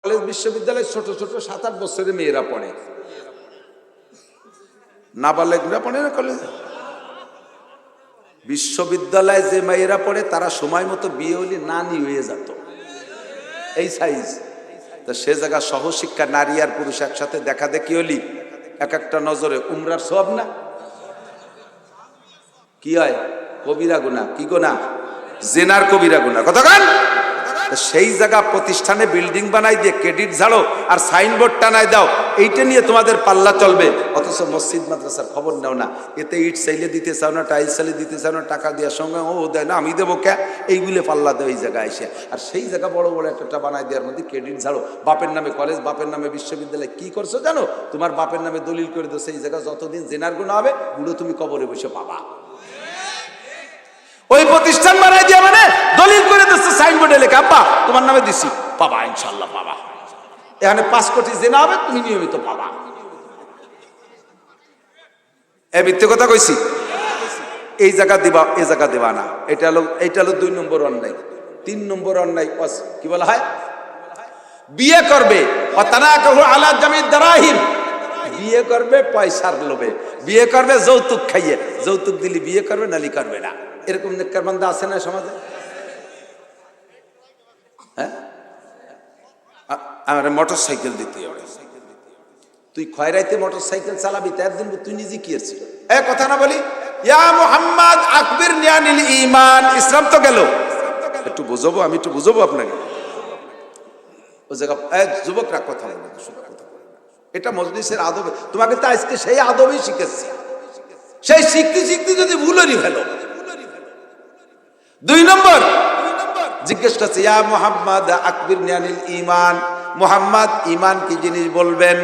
College বিশ্ববিদ্যালয়ে ছোট ছোট 7-8 বছরের মেয়েরা পড়ে, নাবালেগরা পড়ে না কলেজে। বিশ্ববিদ্যালয়ে যে মেয়েরা পড়ে তারা সময় মতো বিয়ে হলে নানি হয়ে যেত, এই সাইজ। তো সে জায়গা সহশিক্ষা নারী আর পুরুষ একসাথে দেখা দেখি হলি এক একটা নজরে উমরার সওয়াব না? কি হয়? কবিরা গুনাহ। কি গুনাহ? জিনার কবিরা গুনাহ। কতক্ষণ? সেই জায়গা প্রতিষ্ঠানে বিল্ডিং বানাই দিয়ে ক্রেডিট ঝাড়ো আর সাইনবোর্ড টানাই দাও, এইটা নিয়ে তোমাদের পাল্লা চলবে। অথচ মসজিদ মাদ্রাসার খবর নাও না, এতে ইট চাইলে দিতে চাও না, টাইলস চাইলে দিতে চাও না, টাকা দেওয়ার সঙ্গে ও দেয় না, আমি দেবো কে, এইগুলো পাল্লা দেয় এই জায়গায় এসে। আর সেই জায়গা বড় বড় একটা বানাই দেওয়ার মধ্যে ক্রেডিট ঝাড়ো, বাপের নামে কলেজ, বাপের নামে বিশ্ববিদ্যালয়। কি করছো জানো? তোমার বাপের নামে দলিল করে দো, সেই জায়গা যতদিন জেনার গুনাহ হবে বুড়ো তুমি কবরে বসে পাবা। ওই প্রতিষ্ঠান বানাই দিয়া মানে দলিল করে দিচ্ছে, সাইনবোর্ডে লেখা আব্বা তোমার নামে দিছি, পাবা ইনশাআল্লাহ পাবা। এখানে 5 কোটি জেনা হবে, তুমি নিয়মিত পাবা। এই মিথ্যে কথা কইছি? এই জায়গা দিবা, এই জায়গা দেবা না। এটা হলো 2 নম্বর অন্যায়। 3 নম্বর অন্যায় কি বলা হয়? বিয়ে করবে আলা জামিদ দারাহিম, বিয়ে করবে পয়সার লোভে, বিয়ে করবে যৌতুক খাইয়ে। যৌতুক দিলি বিয়ে করবে, নালি করবে না। এরকম নেককার বান্দা আছে না সমাজে? হ্যাঁ, আমার মোটর সাইকেল দিতে হবে। তুই খয়রাইতে মোটর সাইকেল চালাবি, তার দিন তুই নিজে কি আছিস? কথা না বলি, ইয়া মুহাম্মদ আকবির নিয়ানিল ঈমান। ইসলাম তো গেল, একটু বুঝাবো, আমি একটু বুঝাবো আপনাকে। ও জায়গা যুবকরা কথা বলবে, এটা মজলিসের আদব। তোমাকে তো আজকে সেই আদবই শিখেছি, সেই শিখতে শিখতে যদি ভুলই ফেলো। 2 নম্বর জিজ্ঞেস করছে, ইয়া মুহাম্মদ আকবির নিয়ানিল ঈমান। মুহাম্মদ ঈমান কি জিনিস বলবেন?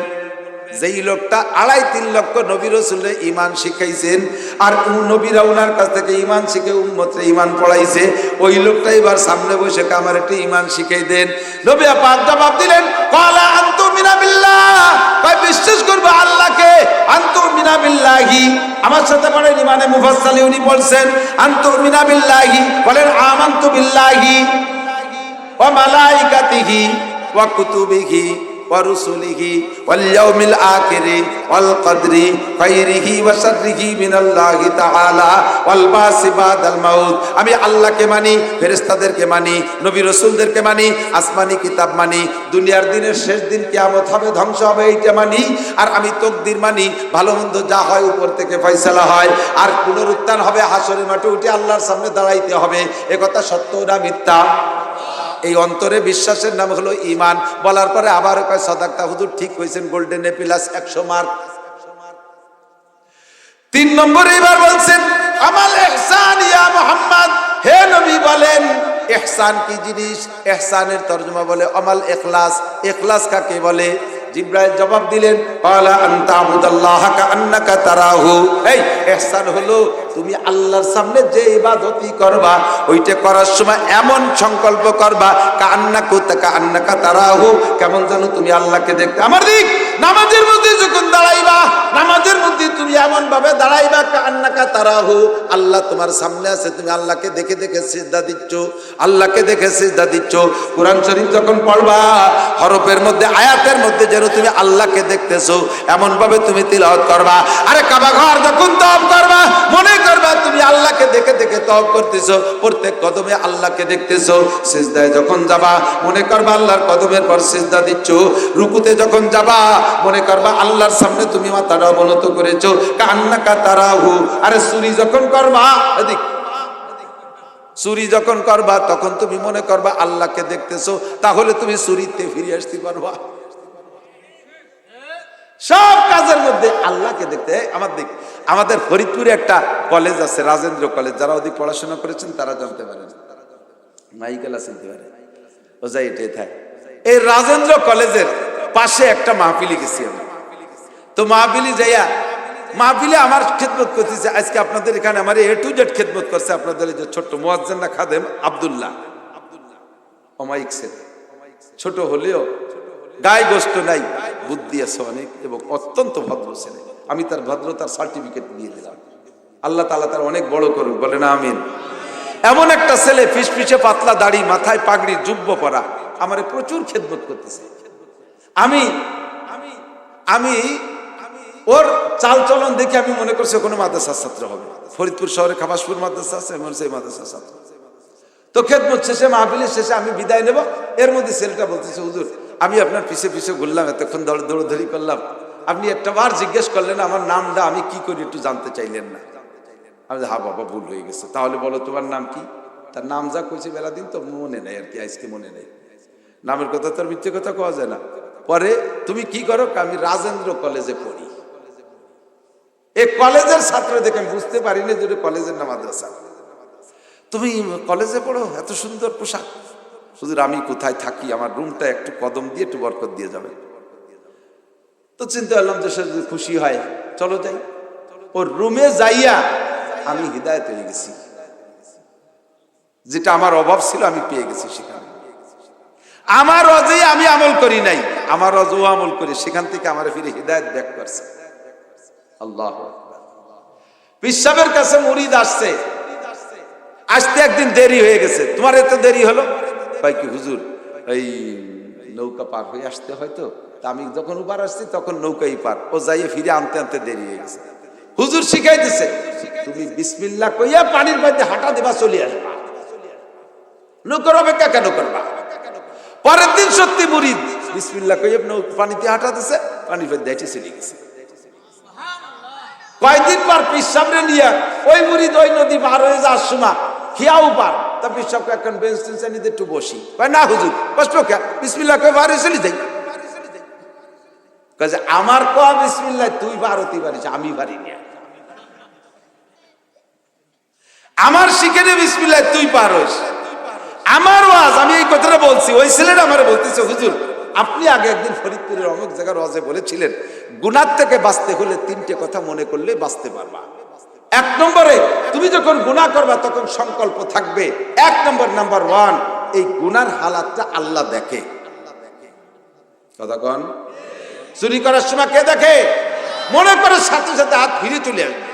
যেই লোকটা 2.5-3 লক্ষ নবী রাসূলের ঈমান শিখাইছেন, আর নবীরা ওনার কাছ থেকে ঈমান শিখে উম্মতরে ঈমান পড়াইছে, ওই লোকটা এবার সামনে বসে আমার একটু ঈমান শিখাই দেন। নবী পাক জবাব দিলেন, ক্বালা আনতুমিনা বিল্লাহ, কয় বিশ্বাস করবে আল্লাহকে। আনতুমিনা বিল্লাহি, আমার সাথে পড়েন ঈমানে মুফাসসালি উনি বলছেন আনতুমিনা বিল্লাহি, বলেন আমানতু বিল্লাহি ওয়া মালাইকাতিহি ওয়া কুতুবিহি ওয়া রুসুলিহি ওয়াল ইয়াউমিল আখিরি ওয়াল কদরি খাইরিহি ওয়া শাররিহি মিনাল্লাহি তাআলা ওয়াল বাসি বাদাল মাউত। আমি আল্লাহকে মানি, ফেরেশতাদেরকে মানি, নবী রাসূলদেরকে মানি, আসমানি কিতাব মানি, দুনিয়ার দিনের শেষ দিন কিয়ামত হবে, ধ্বংস হবে, এইটা মানি। আর আমি তাকদীর মানি, ভালো মন্দ যা হয় উপর থেকে ফয়সালা হয়। আর পুনরুত্থান হবে, হাসরের মাঠে উঠে আল্লাহর সামনে দাঁড়াইতে হবে। এ কথা সত্য না মিথ্যা? এই অন্তরে বিশ্বাসের নাম হলো ঈমান। বলার পরে আবার কয় সাদাকতা হুজুর, ঠিক কইছেন, গোল্ডেন এ প্লাস 100 মার্ক। 3 নম্বরে এবার বলছেন আমাল ইহসান ইয়া মুহাম্মদ, হে নবী বলেন ইহসান কি জিনিস? ইহসানের তরজমা বলে আমাল ইখলাস। ইখলাস কাকে বলে? জিবরাইল জবাব দিলেন, ক্বালা আনতা আবুদাল্লাহা কাআন্নাকা তারাহু। এই ইহসান হলো তুমি আল্লাহর সামনে যে ইবাদতই করবা, ওইটা করার সময় এমন সংকল্প করবা কাআন্নাকা তারাহু, কেমন যেন তুমি আল্লাহকে দেখতে। আমার দিক নামাজের মধ্যে যখন দাঁড়াইবা, নামাজের মধ্যে তুমি এমন ভাবে দাঁড়াইবা কাআন্নাকা তারাহু, আল্লাহ তোমার সামনে আছে, তুমি আল্লাহকে দেখে দেখে সিজদা দিচ্ছ, আল্লাহকে দেখে সিজদা দিচ্ছ। কোরআন শরীফ যখন পড়বা, হরফের মধ্যে আয়াতের মধ্যে যেন তুমি আল্লাহকে দেখতেছো, এমন ভাবে তুমি তিলাওয়াত করবা। আরে কাবা ঘর যখন তওয়াফ করবা, মনে করবা তুমি আল্লাহকে দেখে দেখে তওয়াফ করতেছো, প্রত্যেক কদমে আল্লাহকে দেখতেছো। সিজদায় যখন যাবা, মনে করবা আল্লাহর কদমের পর সিজদা দিচ্ছ। রুকুতে যখন যাবা, মনে করবা আল্লাহর সামনে তুমি মাথাটা অবনত করেছো, কাআন্নাকা তারাহু। আরে চুরি যখন করবা, এদিক চুরি যখন করবা, তখন তুমি মনে করবা আল্লাহকে দেখতেছো, তাহলে তুমি চুরিতে ফিরে আসতে পারবা। সব কাজের মধ্যে আল্লাহকে দেখতে। আমাদের ফরিদপুরে একটা কলেজ আছে, রাজেন্দ্র কলেজ। যারা ওদিক পড়াশোনা করেছেন তারা জানতে পারেন, মাইকেলা চিনতে পারে, ও যাই এটাই থাকে। এই রাজেন্দ্র কলেজের পাশে একটা মাহফিলি গেছি আমি। তো মাহফিলি যাইয়া, মাহফিলে আমার খেদমত করতেছে আজকে আপনাদের এখানে, আমার A to Z খেদমত করছে আপনাদের যে ছোট্ট মুয়াজ্জিন খাদেম আব্দুল্লাহ অমাইক ছেলে। ছোট হলেও গায়ে গোস্ত নাই, বুদ্ধি আছে অনেক এবং অত্যন্ত ভদ্র ছেলে। আমি তার ভদ্রতার সার্টিফিকেট দিয়ে দিলাম। আল্লাহ তাআলা তার অনেক বড় করুক, বলেন আমিন। এমন একটা ছেলে, ফিসফিসে পাতলা দাড়ি, মাথায় পাগড়ি, জুব্ব পরা, আমারে প্রচুর খেদমত করতেছে। আমি আমি ওর চাল চলন দেখে আমি মনে করছি কোনো মাদ্রাসার ছাত্র হবে। ফরিদপুর শহরে খাবাসপুর মাদ্রাসা আছে, এমন সেই মাদ্রাসার ছাত্র। তো খেদমত শেষে, মাহফিলের শেষে আমি বিদায় নেব, এর মধ্যে ছেলেটা বলতেছে, হুজুর আমি আপনার পিছে পিছে ঘুরলাম, এতক্ষণ দৌড়ধরি করলাম, আপনি একটা বার জিজ্ঞেস করলেন আমার নামটা, আমি কি করি একটু জানতে চাইলেন না। আমি হ্যাঁ বাবা ভুল হয়ে গেছে, তাহলে বলো তোমার নাম কি? তার নাম যা কইছে বেলা দিন তো মনে নেই আর কি, আজকে মনে নেই। নামের কথা তো আর মিথ্যে কথা কোয়া যায় না। পরে তুমি কি করো? আমি রাজেন্দ্র কলেজে পড়ি। এই কলেজের ছাত্র দেখে আমি বুঝতে পারি না যে কলেজের না মাদ্রাসা। তুমি কলেজে পড়ো, এত সুন্দর পোশাক। হুজুর আমি কোথায় থাকি, আমার রুমটা একটু কদম দিয়ে একটু বরকত দিয়ে যাবে। তো চিন্তা করলাম যে সে যদি খুশি হয় চলো যাই। ওর রুমে যাইয়া আমি হিদায়াত হয়ে গেছি, যেটা আমার অভাব ছিল আমি পেয়ে গেছি সেখানে। আমার অজে আমি আমল করি নাই, আমার অজও আমল করি, সেখান থেকে আমার ফিরে হিদায়াত ব্যাক করছে। আল্লাহু আকবার। পিসাবের কাছে মুরিদ আসছে, আসতে একদিন দেরি হয়ে গেছে। তোমার এত দেরি হলো? ভাই কি হুজুর এই নৌকা পার হয়ে আসতে হয়তো, আমি যখন উপার আসছি তখন নৌকাই পার, ও যাইয়ে ফিরে আনতে আনতে দেরি হয়ে গেছে। হুজুর শিখাই দিছে, তুমি বিসমিল্লাহ কইয়া পানির মধ্যে হাঁটা দিবা, চলে আসবা, নৌকার অপেক্ষা কেন করবা? পরের দিন সত্যি মুরিদ বিসমিল্লাহ কইয়া পানিতে হাঁটা দিছে, পানির মধ্যে হেঁটে চলে গেছে। কয়েকদিন পর পিস সামনে নিয়ে ওই মুরিদ ওই নদী পার হয়ে যাওয়ার সময় খিয়াও পার, তা পিস সামনে এখন বেঞ্চ টেঞ্চ নিতে একটু বসি, না হুজুর কষ্ট কে বিসমিল্লাহ কয়ে পার হয়ে চলে যাই। কাজে আমার কয়া বিসমিল্লাহ তুই পার হতে পারিস, আমি পারি না। আমার শিখে বিসমিল্লাহ তুই পার হইস, আমার ওয়াজ। আমি এই কথাটা বলছি, ওই ছেলেটা আমার বলতেছে, হুজুর আপনি আগে একদিন ফরিদপুরের অমুক জায়গার ওয়াজে বলেছিলেন গুনাহ থেকে বাঁচতে হলে তিনটে কথা মনে করলে বাঁচতে পারবা। এক নম্বরে তুমি যখন গুনাহ করবা তখন সংকল্প থাকবে, এক নাম্বার ওয়ান, এই গুনার হালাতটা আল্লাহ দেখে। কথা কন? চুরি করার সময় কে দেখে? মনে করে সাথে সাথে হাত ফিরে চলে আসবে।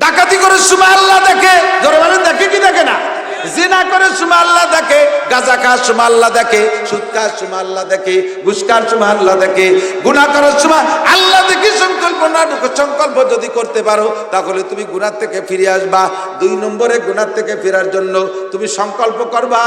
ডাকাতি করার সময় আল্লাহ দেখে, ধরে বলেন দেখে কি দেখে না? জিনা করার সময় আল্লাহ দেখে, গাঁজা খাওয়ার সময় আল্লাহ দেখে, সুদ খাওয়ার সময় আল্লাহ দেখে, ঘুষ খাওয়ার সময় আল্লাহ দেখে, গুনাহ করার সময় আল্লাহ দেখে। সংকল্প যদি করতে পারো তাহলে তুমি গুনাহ থেকে ফিরে আসবা। 2 নম্বরে গুনাহ থেকে ফেরার জন্য তুমি সংকল্প করবা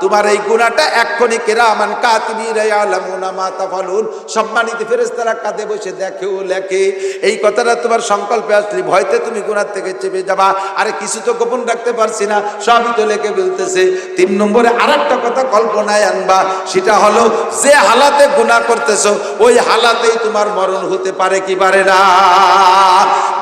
তোমার এই গুনাহটা এক্ষুনি কিরামান কাতিবিনা ইয়ালামুনা মা তাফালুন, সম্মানিত ফেরেশতারা কাঁধে বসে দেখে ও লেখে। এই কথাটা তোমার সংকল্পে আসলে ভয়তে তুমি গুনাহ থেকে চেপে যাবা, আরে কিছু তো গোপন রাখতে পারছি না, সবই তো লেখে ফেলতেছে। 3 নম্বরে আরেকটা কথা কল্পনায় আনবা, সেটা হলো যে হালাতে গুনাহ করতেছো ওই হালাতেই তোমার মরণ হতে পারে কি পারে না?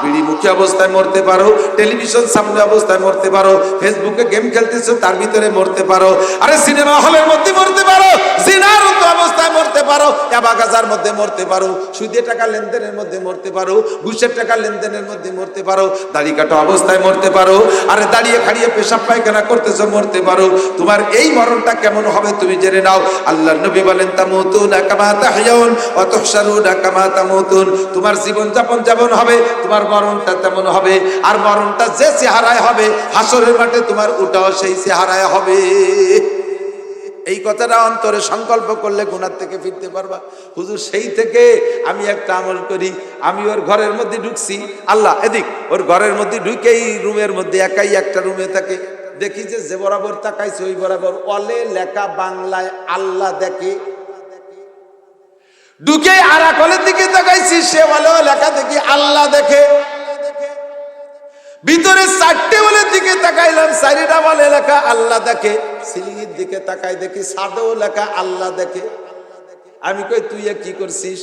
বিড়ি মুখী অবস্থায় মরতে পারো, টেলিভিশন সামনে অবস্থায় মরতে পারো, ফেসবুকে গেম খেলতেছো তার ভিতরে মরতে পারো, আরে সিনেমা হলের মধ্যে মরতে পারো, জিনার অবস্থায় মরতে পারো, এবাগাজার মধ্যে মরতে পারো, সুদে টাকা লেনদেনের মধ্যে মরতে পারো, ঘুষের টাকা লেনদেনের মধ্যে মরতে পারো, দাড়ি কাটা অবস্থায় মরতে পারো, আরে দাঁড়িয়ে খাড়িয়ে পেশাব পায়খানা করতেছো মরতে পারো। তোমার এই মরণটা কেমন হবে তুমি জেনে নাও। আল্লাহর নবী বলেন তামুতুনা কামা তাহইয়াউন ওয়া তুহশারুনা কামা তামুতুন, তোমার জীবন যাপন যেমন হবে তোমার মরণটা তেমন হবে, আর মরণটা যে চেহারায় হবে হাসরের মাঠে তোমার ওটাও সেই চেহারায় হবে। এই কথাটা অন্তরে সংকল্প করলে গুনাহ থেকে ফিরতে পারবা। হুজুর সেই থেকে আমি একটা আমল করি, আমি ওর ঘরের মধ্যে ঢুকছি, আল্লাহ এদিক, ওর ঘরের মধ্যে ঢুকেই রুমের মধ্যে একাই একটা রুমে থাকে, দেখি যে বরাবর তাকাইছে ওই বরাবর ওয়ালে লেখা বাংলায় আল্লাহ দেখে। ঢুকে আর এক ওয়ালের দিকে তাকাইছি, সে ওয়ালেও লেখা দেখি আল্লাহ দেখে। ভিতরে 4টে ওয়ালের দিকে তাকাইলাম, 4টা ওয়ালে লেখা আল্লাহ দেখে। সিলিংয়ের দিকে তাকাই দেখি ছাদেও লেখা আল্লাহ দেখে। আমি কই তুই কি করছিস?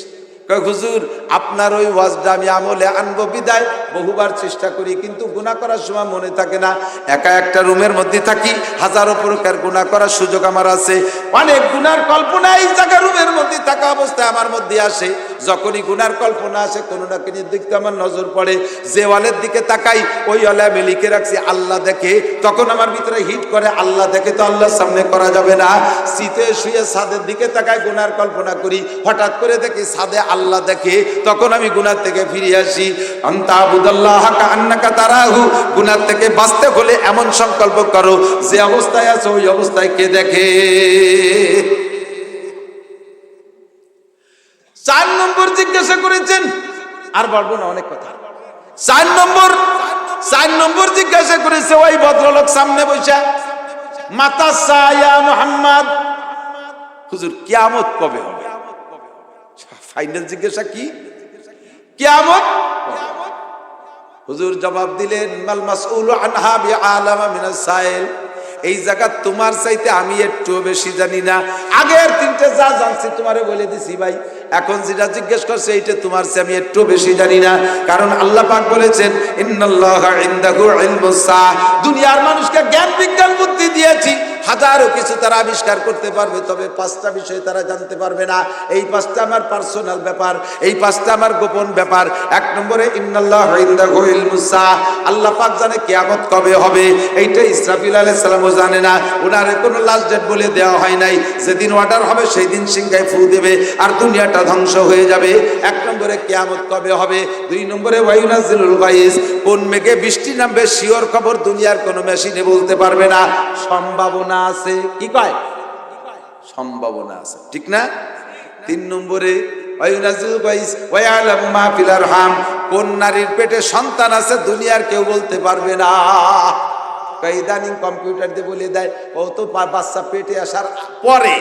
কই হুজুর আপনার ওই ওয়াজটা আমি আমলে আনবো বিদায় বহুবার চেষ্টা করি, কিন্তু গুনাহ করার সময় মনে থাকে না। একা একটা রুমের মধ্যে থাকি, হাজারো প্রকার গুনাহ করার সুযোগ আমার আছে, অনেক গুনার কল্পনা এই জায়গা রুমের মধ্যে থাকা অবস্থায় আমার মধ্যে আসে। যখনই গুনার কল্পনা আসে কোনো না কোনো দিকে আমার নজর পড়ে, যে ওয়ালের দিকে তাকাই ওই ওয়ালে আমি লিখে রাখছি আল্লাহ দেখে, তখন আমার ভিতরে হিট করে আল্লাহ দেখে তো আল্লাহর সামনে করা যাবে না। শীতে শুয়ে ছাদের দিকে তাকাই গুনার কল্পনা করি, হঠাৎ করে দেখি ছাদে আল্লাহ দেখে, তখন আমি গুনাহ থেকে ফিরে আসি। আনতা আবুদাল্লাহ কাআন্নাকা তারাহু, গুনাহ থেকে বাঁচতে হলে এমন সংকল্প করো যে অবস্থায় আছো ওই অবস্থায় কে দেখে। 4 নম্বর জিজ্ঞাসা করেছেন, আর বলবো না, অনেক কথা। 4 নম্বর জিজ্ঞাসা করেছে ওই ভদ্রলোক সামনে বসে, মাতা সায়া মুহাম্মদ, হুজুর কিয়ামত কবে হবে? ফাইনাল জিজ্ঞাসা কি? কিয়ামত। হুজুর জবাব দিলেন, মাল মাসউলু আনহা বিআলামা মিনাস সাইল, এই জায়গা তোমার চাইতে আমি একটু বেশি জানি না। আগের 3টে যা জানছি তোমারে বলে দিছি ভাই, এখন যেটা জিজ্ঞেস করছে এইটা তোমার চেয়ে আমি একটু বেশি জানি না। কারণ আল্লাহ পাক বলেছেন, ইন্নাল্লাহা ইনদাহু ইলমুস সাআ, দুনিয়ার মানুষকে জ্ঞান বিজ্ঞান বুদ্ধি দিয়েছি, হাজারো কিছু তারা আবিষ্কার করতে পারবে, তবে 5টা বিষয় তারা জানতে পারবে না। এই 5টা আমার পার্সোনাল ব্যাপার, এই 5টা আমার গোপন ব্যাপার। 1 নম্বরে ইন্নাল্লাহু ইনদাহু ইলমুস সাআ, আল্লাহ পাক জানে কিয়ামত কবে হবে, এইটা ইসরাফিল আলাইহিস সালামও জানে না, ওনারে কোনো লাস্ট ডেট বলে দেওয়া হয় নাই। যেদিন অর্ডার হবে সেই দিন সিংহায় ফু দেবে আর দুনিয়াটা ধ্বংস হয়ে যাবে। 1 নম্বরে কিয়ামত কবে হবে। 2 নম্বরে ওয়ায়ুনাজিলুল গায়স, কোন মেঘে বৃষ্টি নামবে শিওর খবর দুনিয়ার কোনো মেশিনে বলতে পারবে না, সম্ভাবনা আছে। কি কয়? সম্ভাবনা আছে, ঠিক না? 3 নম্বরে ওয়ায়ুনাজিলুল গায়স ওয়ায়ালামু মা ফিল আরহাম, কোন নারীর পেটে সন্তান আছে দুনিয়ার কেউ বলতে পারবে না। ইদানিং কম্পিউটার দিয়ে বলে দেয়, ও তো বাচ্চা পেটে আসার পরে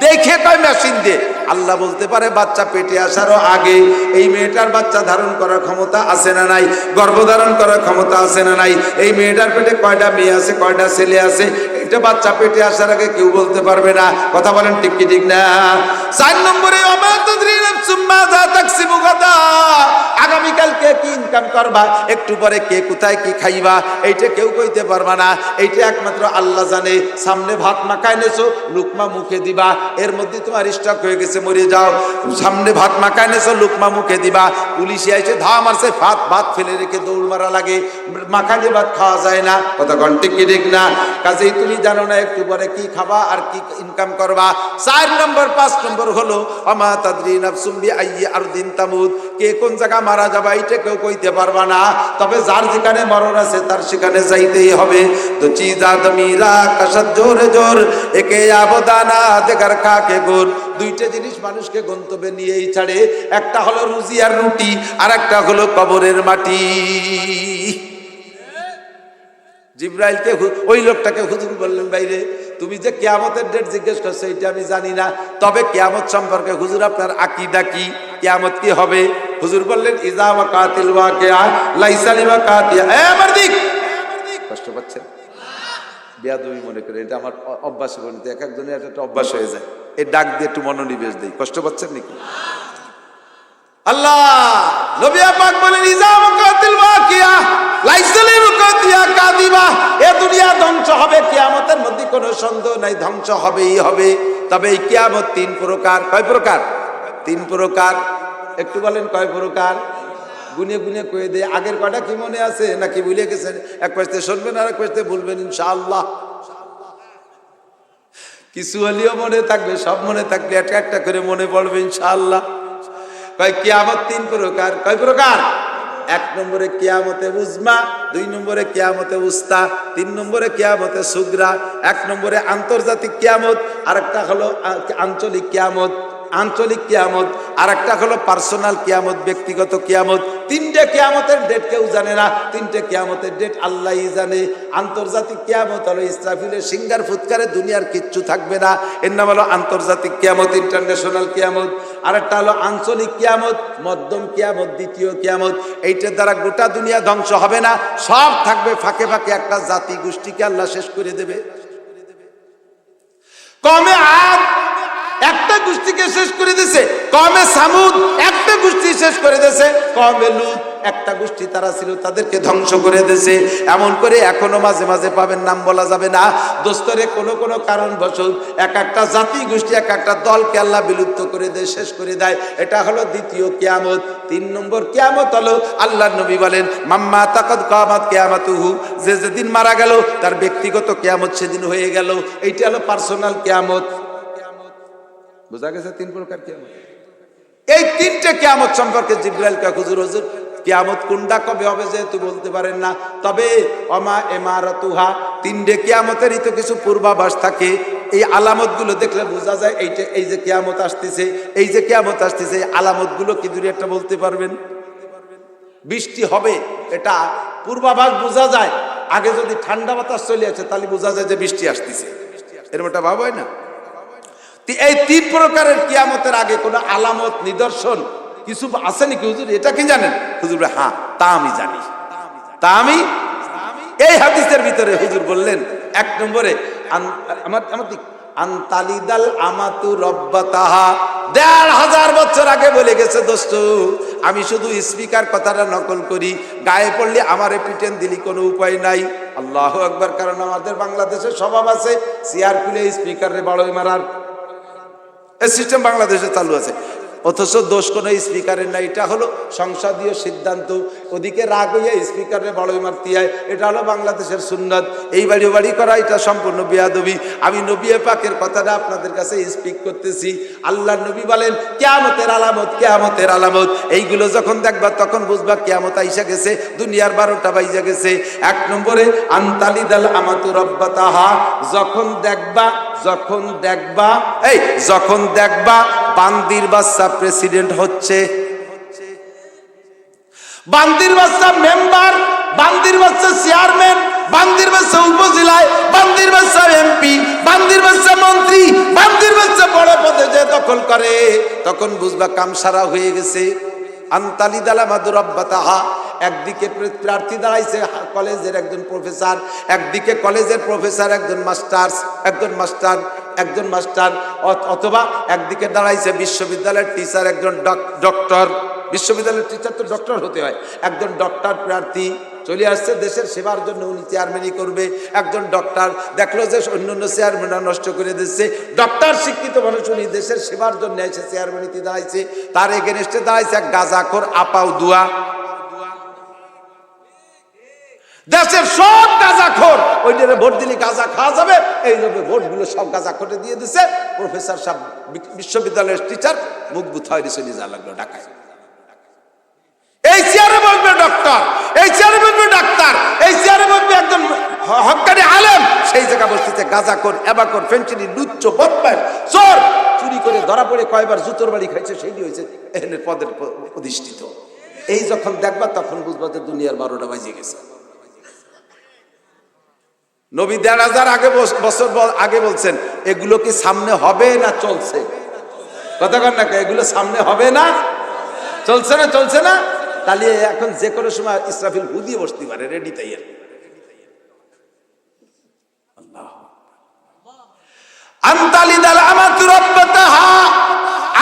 দেখে কয় মেশিন দিয়ে। আল্লাহ বলতে পারে বাচ্চা পেটে আসারও আগে এই মেয়েটার বাচ্চা ধারণ করার ক্ষমতা আছে না নাই, গর্ভধারণ করার ক্ষমতা আছে না নাই, এই মেয়েটার পেটে কয়টা মেয়ে আছে কয়টা ছেলে আছে, এটা বাচ্চা পেটে আসার আগে কেউ বলতে পারবে না। কথা বলেন ঠিক কি ঠিক না? 4 নম্বরে ওমা তাদরি নাফসুম মাযা তাকসিবু গাদা, আগামীকাল কে কি ইনকাম করবা, একটু পরে কে কোথায় কি খাইবা, এইটা কেউ কইতে পারবা না, এইটা একমাত্র আল্লাহ জানে। সামনে ভাত মাখায় নেছো, লুকমা মুখে দিবা, এর মধ্যে তোমার স্টক হয়ে গেছে, মরে যাও। সামনে ভাত মাখায় নেছো, লুকমা মুখে দিবা, পুলিশে এসে ধা মারছে, ভাত ফেলে রেখে দৌড় মারা লাগে, মাখানে ভাত খাওয়া যায় না। কথা কোন ঠিক কি ঠিক না? কাজেই তুমি জানো না একটু পরে কি খাবা আর কি ইনকাম করবা। 4 নম্বর 5 নম্বর হলো ওমা তাদরি নাফসুম বিআইয়ি আরদিন তামুত, কে কোন জায়গা মারা যাবে এটা কেউ কইতে পারবা না, তবে যার যেখানে মরণ আছে তার সেখানে যাইতেই হবে। তো চিজা দমিরা কাসাত জোরে জোর একে আবদানা দেখার খাকে গোর, 2টে জিনিস মানুষকে গন্তব্যে নিয়েই ছাড়ে, একটা হলো রুজি আর রুটি, আর একটা হলো কবরের মাটি। জিব্রাইলকে ওই লোকটাকে হুজুর বললেন, বাইরে তুমি যে কিয়ামতের ডেট জিজ্ঞেস করছো এটা আমি জানি না, তবে কিয়ামত সম্পর্কে হুজুর আপনার আকীদা কি, কিয়ামত কি হবে? হুজুর বললেন, ইজা ওয়াকাতিল ওয়াকিআ লাইসা লিওয়াকাতিহা। আমার দিক কষ্ট পাচ্ছেন? বেয়াদবি মনে করে, এটা আমার অভ্যাস বলতে, এক একজনের একটা অভ্যাস হয়ে যায়, এই ডাক দিয়ে একটু মনোনিবেশ দেই। কষ্ট পাচ্ছেন নাকি? আল্লাহ নবী পাক বলেন, ইজা ওয়াকাতিল ওয়াকিআ লাইসা লিওয়াকাতিহা কাযিবা, এ দুনিয়া ধ্বংস হবে, কিয়ামতের মধ্যে কোনো সন্দেহ নাই, ধ্বংস হবেই হবে। তবে এই কিয়ামত 3 প্রকার। কয় প্রকার? 3 প্রকার। একটু বলেন কয় প্রকার? গুনে গুনে কয়ে দেয়। আগের কয়টা কি মনে আছে নাকি ভুলে গেছেন? এক পাশে শুনবেন আর এক পাশে বলবেন ইনশাআল্লাহ। কিছু হলেও মনে থাকবে, সব মনে থাকবে, একটা একটা করে মনে পড়বে ইনশাআল্লাহ। কয় কিয়ামত 3 প্রকার। কয় প্রকার? 1 নম্বরে কিয়ামতে উজমা, 2 নম্বরে কিয়ামতে উস্তা, 3 নম্বরে কিয়ামতে সুগরা। 1 নম্বরে আন্তর্জাতিক কিয়ামত, আরেকটা হলো আঞ্চলিক কিয়ামত, আঞ্চলিক কিয়ামত, আর একটা হলো পার্সোনাল কিয়ামত, ব্যক্তিগত কিয়ামত। 3টে কিয়ামতের ডেট কেউ জানে না, 3টে কিয়ামতের ডেট আল্লাহই জানে। আন্তর্জাতিক কিয়ামত হলো ইসরাফিলের সিঙ্গার ফুৎকারে দুনিয়ার কিচ্ছু থাকবে না, এর নাম হলো আন্তর্জাতিক কিয়ামত, ইন্টারন্যাশনাল কিয়ামত। আর একটা হলো আঞ্চলিক কিয়ামত, মধ্যম কিয়ামত, দ্বিতীয় কিয়ামত। এইটার দ্বারা গোটা দুনিয়া ধ্বংস হবে না, সব থাকবে ফাঁকে ফাঁকে, একটা জাতি গোষ্ঠীকে আল্লাহ শেষ করে দেবে। কমে আদ একটা গোষ্ঠীকে শেষ করে দিয়েছে, কমে সামুদ একটা গোষ্ঠী শেষ করে দিয়েছে, কমে লুত একটা গোষ্ঠী তারা ছিল তাদেরকে ধ্বংস করে দিয়েছে। এমন করে এখনো মাঝে মাঝে পাবেন, নাম বলা যাবে না, দোস্তরে কোনো কোনো কারণবশত এক একটা জাতি গোষ্ঠী এক একটা দলকে আল্লাহ বিলুপ্ত করে দেয়, শেষ করে দেয়। এটা হলো দ্বিতীয় কিয়ামত। 3 নম্বর কিয়ামত হলো আল্লাহর নবী বলেন, মাম্মা তাকাদ কিয়ামত কিয়ামাতুহু, যে যেদিন মারা গেল তার ব্যক্তিগত কিয়ামত সেদিন হয়ে গেল। এইটা হলো পার্সোনাল কিয়ামত। বুঝা গেছে 3 প্রকার কিয়ামত। এই 3টে কিয়ামত সম্পর্কে জিবরাইলকে হুজুর কিয়ামত কোনটা কবে হবে যেহেতু বলতে পারেন না, তবে অমা ইমারাতুহা 3টে কিয়ামতেরই তো কিছু পূর্বাভাস থাকে। এই আলামতগুলো দেখলে বোঝা যায় এইটা, এই যে কিয়ামত আসতেছে, এই যে কিয়ামত আসতেছে, এই আলামতগুলো কি দূরে একটা বলতে পারবেন? বৃষ্টি হবে, এটা পূর্বাভাস বোঝা যায়। আগে যদি ঠান্ডা বাতাস চলে আসে তাহলে বোঝা যায় যে বৃষ্টি আসতেছে, এরকম একটা ভাব হয় না? এই 3 প্রকারের কিয়ামতের আগে কোনো আলামত নিদর্শন কিছু আছে নাকি হুজুর? এটা কি জানেন? হুজুর হ্যাঁ, তা আমি জানি, তা আমি। এই হাদিসের ভিতরে হুজুর বললেন 1 নম্বরে আমার আনতালিদাল আমাতু রব্বাতাহা। 1500 বছর আগে বলে গেছে দোস্ত, আমি শুধু স্পিকার কথাটা নকল করি, গায়ে পড়লে আমারে পিটেন দিলি কোনো উপায় নাই। আল্লাহু আকবার। কারণ আমাদের বাংলাদেশে স্বভাব আছে চেয়ার খুলে স্পিকারে বাড়ই মারার, এই সিস্টেম বাংলাদেশে চালু আছে। অথচ দোষ কোনো স্পিকারের না, এটা হলো সংসদীয় সিদ্ধান্ত। ওদিকে রাগ হইয়া স্পিকারে বড়ই মারতে হয়, এটা হলো বাংলাদেশের সুন্নাত। এই বাড়ি বাড়ি করা এটা সম্পূর্ণ বেয়াদবি। আমি নবী পাকের কথাটা আপনাদের কাছে স্পিক করতেছি। আল্লাহ নবী বলেন কিয়ামতের আলামত, কিয়ামতের আলামত। এইগুলো যখন দেখবা তখন বুঝবা কিয়ামত আইসা গেছে, দুনিয়ার 12টা বাজে গেছে। 1 নম্বরে আনতালিদাল আমাতু রব্বাতাহা। যখন দেখবা বান্দির বাচ্চা প্রেসিডেন্ট হচ্ছে, বান্দির বাচ্চা মেম্বার, বান্দির বাচ্চা চেয়ারম্যান, বান্দির বাচ্চা উপজেলায়, বান্দির বাচ্চা এমপি, বান্দির বাচ্চা মন্ত্রী, বান্দির বাচ্চা বড় পদে যে দখল করে, তখন বুঝবা কাম সারা হয়ে গেছে। আনতালিদাল আমাতু রব্বাতাহা। একদিকে প্রার্থী দাঁড়াইছে কলেজের একজন প্রফেসর, একদিকে কলেজের প্রফেসর একজন মাস্টার, অথবা একদিকে দাঁড়াইছে বিশ্ববিদ্যালয়ের টিচার একজন ডক্টর। বিশ্ববিদ্যালয়ের টিচার তো ডক্টর হতে হয়। একজন ডক্টর প্রার্থী চলে আসছে দেশের সেবার জন্য, উনি চেয়ারম্যানই করবে। একজন ডক্টর দেখলো যে অন্যান্য চেয়ারম্যানরা নষ্ট করে দিচ্ছে, ডক্টর শিক্ষিত মানুষ, উনি দেশের সেবার জন্য এসে চেয়ারম্যানিতে দাঁড়াইছে। তার এগেনস্টে দাঁড়াইছে এক গাঁজাখোর আপাও দুয়া। দেশের সব গাঁজাখোর, ওই জন্য ভোট দিলে গাঁজা খাওয়া যাবে, এইভাবে ভোটগুলো সব গাঁজাখোরে দিয়ে দিছে। প্রফেসর সাহেব বিশ্ববিদ্যালয়ের টিচার মুখ বুথ হয়ে চলে যা লাগলো ঢাকায়। এই চেয়ারে বসবে ডক্টর, এই চেয়ারে বসবে ডাক্তার, এই চেয়ারে বসবে একজন হক্কানি আলেম, সেই জায়গা বসতেছে গাঁজাখোর, এবাখোর, ফেন্সিডিল, লুচ্চ, বদমাশ, চোর। চুরি করে ধরা পড়ে কয়বার জুতোর বাড়ি খাইছে, সেইটি হয়েছে এখানে পদের অধিষ্ঠিত। এই যখন দেখবা তখন বুঝবা যে দুনিয়ার 12টা বাজে গেছে। নবী 1500 বছর আগে বলছেন এগুলো কি সামনে হবে না চলছে? কথা কন না, এগুলো সামনে হবে না চলছে না? তাহলে এখন যে কোনো সময় ইসরাফিল হু দিয়ে বসতে পারে, রেডি তাই। আনতালিদাল আমাতু রব্বাতাহা।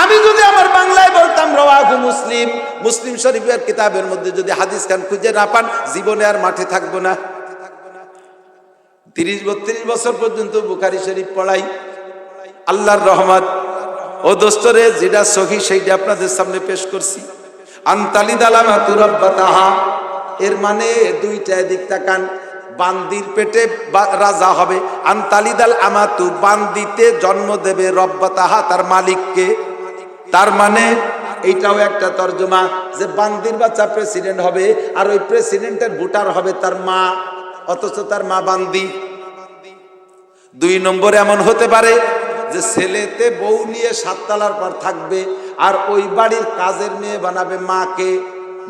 আমি যদি আমার বাংলায় বলতাম রাওয়াহু মুসলিম, মুসলিম শরীফের কিতাবের মধ্যে যদি হাদিস খান খুঁজে না পান, জীবনে আর মাঠে থাকবো না। 30-32 বছর পর্যন্ত বুখারী শরীফ পড়াই, আল্লাহর রহমত। ও দোস্তরে, যেটা সহি সেইটা আপনাদের সামনে পেশ করছি। আনতালিদাল আমাতু রব্বাতাহা এর মানে দুইটা দিক তাকান। বান্দির পেটে রাজা হবে, আনতালিদাল আমাতু বান্দিতে জন্ম দেবে রব্বাতাহা তার মালিককে। তার মানে এইটাও একটা তর্জমা যে বান্দির বাচ্চা প্রেসিডেন্ট হবে, আর ওই প্রেসিডেন্টের ভোটার হবে তার মা, অথচ তার মা বান্দি। 2 নম্বরে এমন হতে পারে যে ছেলেতে বউ নিয়ে 7 তলার পর থাকবে, আর ওই বাড়ির কাজের মেয়ে বানাবে মাকে।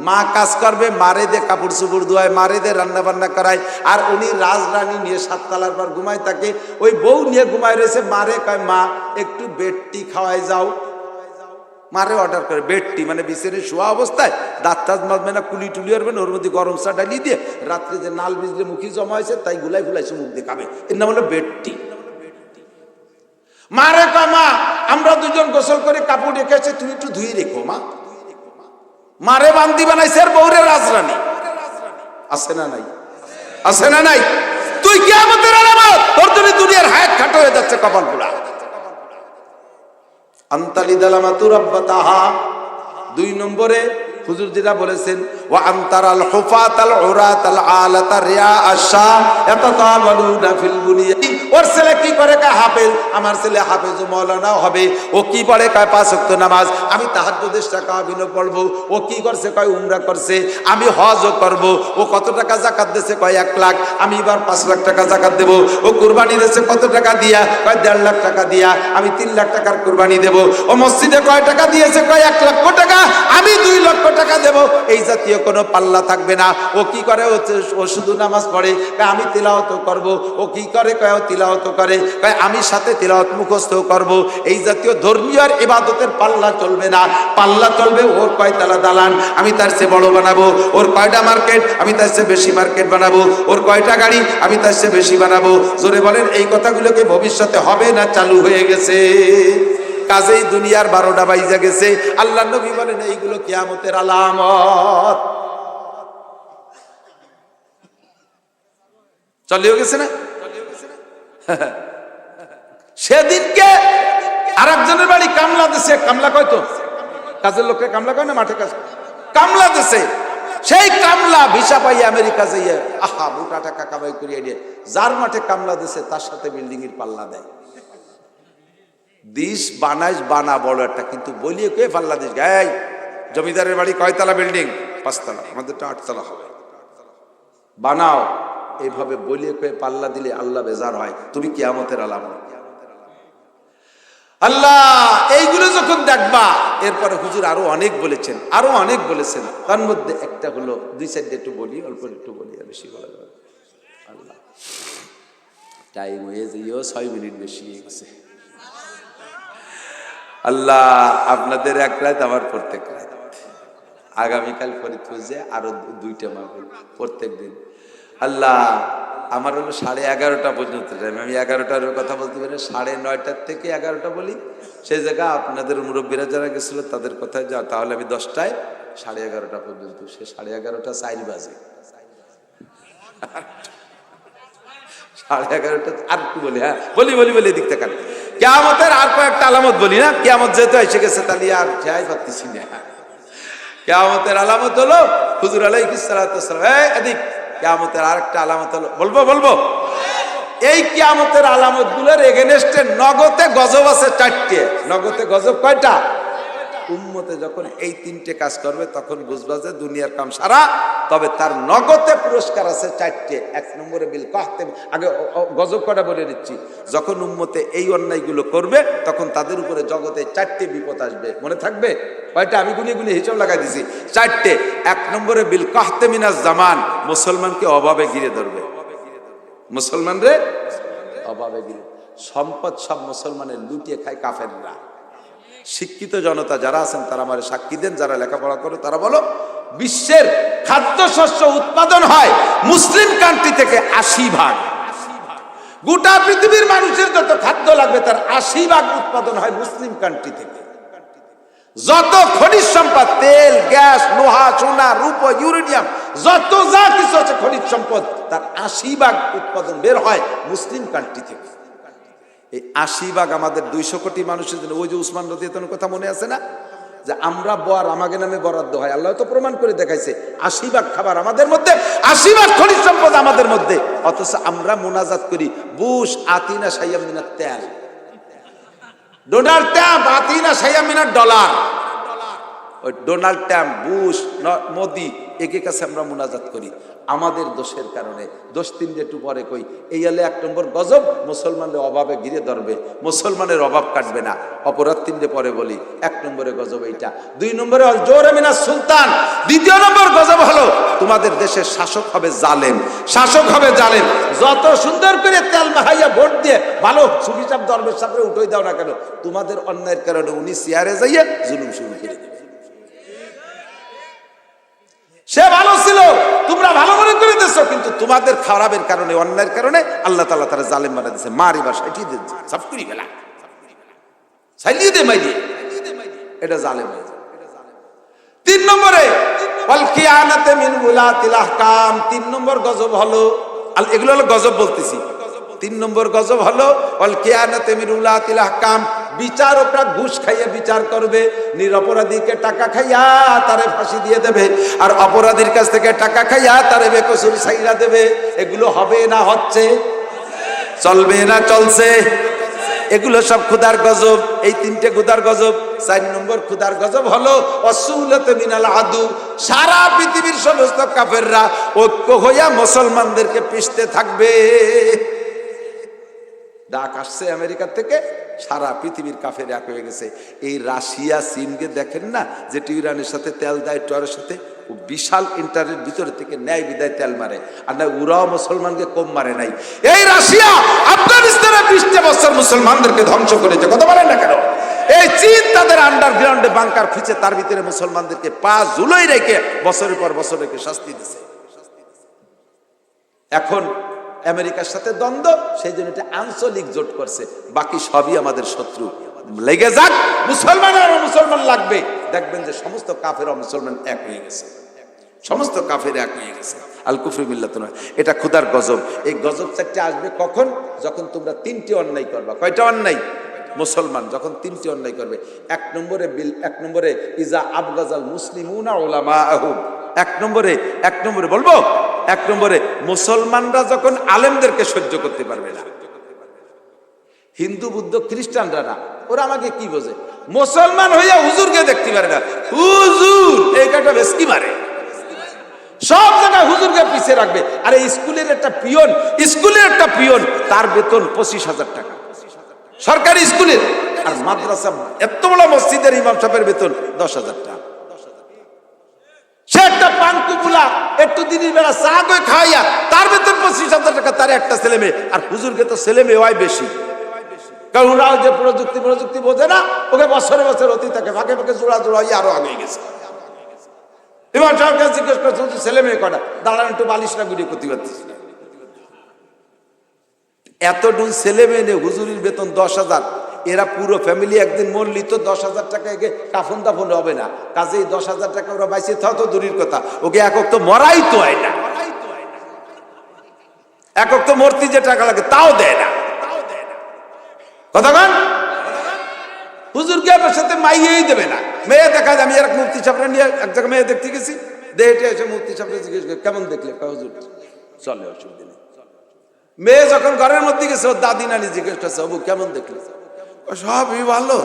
মা কাজ করবে, মারে দে কাপড় চুপড় ধোয়ায়, মারে দে রান্না বান্না করায়, আর উনি রাজরানী নিয়ে 7 তলার পর ঘুমায় থাকে। ওই বউ নিয়ে ঘুমায় রয়েছে, মারে কয় মা একটু বেডটি খাওয়াই যাও। মারে অর্ডার করে বেডটি, মানে বিছানে শোয়া অবস্থায় দাঁত টাত মাজবে না, কুলি টুলি করবে না, ওর মধ্যে গরম চা ডালি দিয়ে রাত্রে যে নাল ভিজলে মুখি জমা হয়েছে তাই গুলাই ফুলাইছে মুখ দিয়ে খাবে, এর নাম হলো বেডটি। মারে কয় মা আমরা দুজন গোসল করে কাপড় রেখেছি, তুমি একটু ধুয়ে রেখো মা। মারে বান্দি বানাইছে আর বউরে রাজরানী। আছে না নাই? আছে না নাই? তুই কিয়ামতের আলামত, তোর জন্য দুনিয়ার হায়াত খাটো হয়ে যাচ্ছে, কপাল পোড়া। আনতালিদাল আমাতু রব্বাতাহা। 2 নম্বরে হুজুর যেটা বলেছেন ওয়া আনতারাল হুফাতাল উরাতাল আলাতা রিয়া আশা ইয়াতাতাওয়ালুনা ফিল বুনিয়ান। ওর ছেলে কি করে? কয় হাফেজ। আমার ছেলে হাফেজ ও মাওলানাও হবে। ও কি পড়ে? কয় 5 ওয়াক্ত নামাজ। আমি তাহাজ্জুদের টাকা বিনো পড়বো। ও কি করছে? কয় উমরা করছে। আমি হজও করব। ও কত টাকা যাকাত দিয়েছে? কয় 1 লাখ। আমি এবার 5 লাখ টাকা যাকাত দেব। ও কুরবানি দিয়েছে কত টাকা দিয়া? কয় 1.5 লাখ টাকা দিয়া। আমি 3 লাখ টাকার কুরবানি দেব। ও মসজিদে কয় টাকা দিয়েছে? কয় 1 লক্ষ টাকা। আমি 2 লক্ষ টাকা দেব। এই জাতীয় কোনো পাল্লা থাকবে না। ও কি করে? ও শুধু নামাজ পড়ে। কয় আমি তিলাওয়াত করব। ও কি করে? কয় ও তিলাওয়াত করে। কয় আমি সাথে তিলাওয়াত মুখস্থ করব। এই জাতীয় ধর্মীয় আর ইবাদতের পাল্লা চলবে না। পাল্লা চলবে ওর কয়তলা দালান, আমি তার চেয়ে বড় বানাবো। ওর কয়টা মার্কেট, আমি তার চেয়ে বেশি মার্কেট বানাবো। ওর কয়টা গাড়ি, আমি তার চেয়ে বেশি বানাবো। জোরে বলেন, এই কথাগুলোকে ভবিষ্যতে হবে না চালু হয়ে গেছে? কাজেই দুনিয়ার 12টা বাইজা গেছে। আল্লাহ নবী বলেন এইগুলো কিয়ামতের আলামত। চলেও গেছে না? সেদিনকে আরেকজনের বাড়ি কামলা দেশে, কামলা কয় তো কাজের লোককে কামলা কয় না, মাঠে কাজ কামলা দেশে। সেই কামলা ভিসা পাই আমেরিকা যাইয়া আহা মোটা টাকা কামাই করিয়ে দিয়ে যার মাঠে কামলা দেশে তার সাথে বিল্ডিং এর পাল্লা দেয়। দিস বানাইস বানা বড় একটা, কিন্তু বলিয়ে কে পাল্লা দিস? গাই জমিদারের বাড়ি কয়তলা বিল্ডিং? 5 তলা, আমাদেরটা 8 তলা হবে। বানাও এইভাবে বলিয়ে কে পাল্লা দিলে আল্লাহ বেজার হয়। তুমি কিয়ামতের আলামত। আল্লাহ এইগুলো যখন দেখবা, এরপরে হুজুর আরো অনেক বলেছেন, আরো অনেক বলেছেন। তার মধ্যে একটা হলো 2-4টা একটু বলি, অল্প একটু বলি, আর বেশি বলা যাবে। আল্লাহ টাইম হয়ে যাইও 6 মিনিট বেশি হয়ে গেছে। আল্লাহ আপনাদের এক রাত, আমার প্রত্যেক রাত। আগামীকাল ফরিদপুরে আরো 2টা মাহফিল প্রত্যেক দিন। আল্লাহ আমার হলো 11:30 পর্যন্ত টাইম। আমি 11টার কথা বলতে পারি, 9:30 থেকে 11টা বলি। সেই জায়গা আপনাদের মুরব্বীরা যারা গেছিল তাদের কথায় যা, তাহলে আমি 10টায় 11:30 পর্যন্ত। সে 11:30 4 বাজে, 11:30 আর একটু বলি। হ্যাঁ বলি বলি বলি, এদিক থেকে কিয়ামতের আর কয়েকটা আলামত বলি না। কিয়ামত যেহেতু এসে গেছে তাহলে আর যাই পারতেছি না। কিয়ামতের আলামত হলো হুজুর আলাইহিস সালাতু ওয়াস সালাম, এই এদিক কিয়ামতের আরেকটা আলামত হলো, বলবো এই কিয়ামতের আলামত গুলোর এগেনস্টে নগদে গজব আছে 4টে। নগদে গজব কয়টা? উম্মতে যখন এই 3টে কাজ করবে তখন বুঝবা যে দুনিয়ার কাম সারা। তবে তার নগদে পুরস্কার আছে 4টে। 1 নম্বরে বিল কাহতে, আগে গজব কটা বলে দিচ্ছি। যখন উম্মতে এই অন্যায়গুলো করবে তখন তাদের উপরে জগতে 4টে বিপদ আসবে। মনে থাকবে কয়টা? আমি গুলিয়ে হিসাব লাগাই দিছি 4টে। 1 নম্বরে বিল কাহতে মিনাজ জামান, মুসলমানকে অভাবে ঘিরে ধরবে। মুসলমান রে অভাবে ঘিরে, সম্পদ সব মুসলমানের লুটিয়ে খায় কাফেররা। শিক্ষিত জনতা যারা আছেন তারা আমার সাক্ষী দেন, যারা লেখাপড়া করে তারা বলো, বিশ্বের খাদ্যশস্য উৎপাদন হয় মুসলিম কান্ট্রি থেকে 80%। গোটা পৃথিবীর মানুষের যত খাদ্য লাগবে তার 80% উৎপাদন হয় মুসলিম কান্ট্রি থেকে। যত খনিজ সম্পদ, তেল, গ্যাস, লোহা, সোনা, রূপা, ইউরেনিয়াম, যত যা কিছু আছে খনিজ সম্পদ, তার 80% উৎপাদন বের হয় মুসলিম কান্ট্রি থেকে। এই 80% আমাদের 200 কোটি মানুষের জন্য। ওই যে উসমান রাদিয়াল্লাহু কথা মনে আছে না, যে আমরা আমাদের নামে বরাদ্দ হয়। আল্লাহ তো প্রমাণ করে দেখাইছে 80% খাবার আমাদের মধ্যে, 80% খনিজ সম্পদ আমাদের মধ্যে। অথচ আমরা মুনাজাত করি বুশ আতিনা শাইয়াম মিনাত তেল, ডোনাল্ড ট্রাম্প আতিনা শাইয়াম মিনাত ডলার। ওই ডোনাল্ড ট্রাম্প, বুশ, মোদি একে কাছে আমরা মুনাজাত করি। আমাদের দোষের কারণে। দোষ 3 একটু পরে কই। এই হলে 1 নম্বর গজব, মুসলমানের অভাবে ঘিরে ধরবে, মুসলমানের অভাব কাটবে না। অপরাধ 3 পরে বলি। 1 নম্বরে গজব এইটা। 2 নম্বরে অল জোরে মিনাস সুলতান। 2 নম্বর গজব হলো তোমাদের দেশের শাসক হবে জালেম। শাসক হবে জালেম। যত সুন্দর করে তেল মাহাইয়া ভোট দিয়ে ভালো সুবিচার দরবেশ সামনে উঠে দাও না কেন, তোমাদের অন্যায়ের কারণে উনি চেয়ারে যাইয়া জুলুম শুরু করে দেবে। সে ভালো ছিল, তোমরা ভালো মনে করে দিয়েছো, কিন্তু তোমাদের খারাপের কারণে, অন্যায়ের কারণে আল্লাহ তাআলা তারা জালেম বানায় দিয়েছে। মারিবা সেটি দিচ্ছে, সব করি ফেলা, ছাইলিয়ে দে মাইরিয়ে, এটা জালেম হয়ে যায়। 3 নম্বরে ওয়াল কিয়ানাতে মিন উলাতিল আহকাম। 3 নম্বর গজব হলো, এগুলো হলো গজব বলতেছি। 3 নম্বর গজব হলো ওয়াল কিয়ানাতে মিন উলাতিল আহকাম, বিচারকরা ঘুষ খাইয়ে বিচার করবে, নিরপরাধীকে টাকা খাইয়া তারে ফাঁসি দিয়ে দেবে, আর অপরাধীর কাছ থেকে টাকা খাইয়া তারে বেকসুর ছাইরা দেবে। এগুলো হবে না হচ্ছে? চলবে না চলছে? এগুলো সব খুদার গজব। এই তিনটে খুদার গজব। 4 নম্বর খুদার গজব হলো অসুলত মিনাল আদু। সারা পৃথিবীর সমস্ত কাফেররা ঐক্য হইয়া মুসলমানদেরকে পিষতে থাকবে। ডাক আসছে আমেরিকা থেকে, সারা পৃথিবীর কাফের এক হয়ে গেছে। এই রাশিয়া চীনকে দেখেন না, যেটি ইরানের সাথে তেল দেয়, টরের সাথে বিশাল ইন্টারের ভিতরে থেকে ন্যায় বিদায় তেল মারে, আর না ওরাও মুসলমানকে কম মারে নাই। এই রাশিয়া আফগানিস্তানে 20 বছর মুসলমানদেরকে ধ্বংস করেছে, কথা বলেন না কেন? এই চীন তাদের আন্ডারগ্রাউন্ডে বাংকার খুঁজে তার ভিতরে মুসলমানদেরকে 5 জুলাই রেখে বছরের পর বছর রেখে শাস্তি দিছে। এখন আমেরিকার সাথে দ্বন্দ্ব, সেই জন্য এটা আঞ্চলিক জোট করছে। বাকি সবই আমাদের শত্রু। লেগে যাক, মুসলমান আর মুসলমান লাগবে, দেখবেন যে সমস্ত কাফের ও মুসলমান এক হয়ে গেছে, সমস্ত কাফের এক হয়ে গেছে। আল কুফরি মিল্লাতুন। এটা খুদার গজব। এই গজব চারটে আসবে কখন? যখন তোমরা 3টি অন্যায় করবা। কয়টা অন্যায়? মুসলমান যখন 3টি অন্যায় করবে। 1 নম্বরে ইজা আবগাজাল মুসলিমুনা উলামাআহুম। 1 নম্বরে বলবো, 1 নম্বরে মুসলমানরা যখন আলেমদেরকে সহ্য করতে পারবে না। হিন্দু, বুদ্ধ, খ্রিস্টানরা না, ওরা আমাকে কি বোঝে? মুসলমান হইয়া হুজুরকে দেখতে পারে না। হুজুর এই কাটা বেশ কি মারে, সব জায়গায় হুজুরকে পিছিয়ে রাখবে। আরে স্কুলের একটা পিয়ন, তার বেতন 25,000 টাকা সরকারি স্কুলের, আর মাদ্রাসা এত বড় মসজিদের ইমাম সাহেবের বেতন 10,000 টাকা। সে একটা পানকুপুলা একটু দিনের বেলা চা করে খাইয়া তার বেতন 25,000 টাকা, তার একটা ছেলে মেয়ে। আর হুজুরকে তো ছেলে মেয়ে হয় বেশি, কারণ ওরাও যে প্রযুক্তি বোঝে না, ওকে বছরে বছর অতি থাকে, ফাঁকে ফাঁকে জোড়া হয়ে আরো আগে গেছে। ইমাম সাহেবকে জিজ্ঞেস করছে, ছেলে মেয়ে কটা? দাঁড়ান একটু বালিশটা গুড়িয়ে করতে পারতেছি না। এতটুকু ছেলে মেয়ে নেই, হুজুরির বেতন 10,000। এরা পুরো ফ্যামিলি একদিন মরলি তো 10,000 টাকা একে কাফন দাফন হবে না। কাজেই 10,000 টাকা ওরা বাইসে থাও তো দূরের কথা, ওকে একক তো মরাই তো হয় না, একক তো মূর্তি যে টাকা লাগে তাও দেয় না। কথা কন, হুজুরকে আপনার সাথে মাইয়েই দেবে না। মেয়ে দেখা যায়, আমি এক মুফতি সাহেবরা নিয়ে এক জায়গায় মেয়ে দেখতে গেছি, দেখে এসে মুফতি সাহেবরা জিজ্ঞেস করে, কেমন দেখলে? হুজুর চলে, অসুবিধা নেই। মেয়ে যখন ঘরের মধ্যে গেছে, ওর দাদি নানি জিজ্ঞেস করছে, বাবু কেমন দেখলে? সবই ভালো,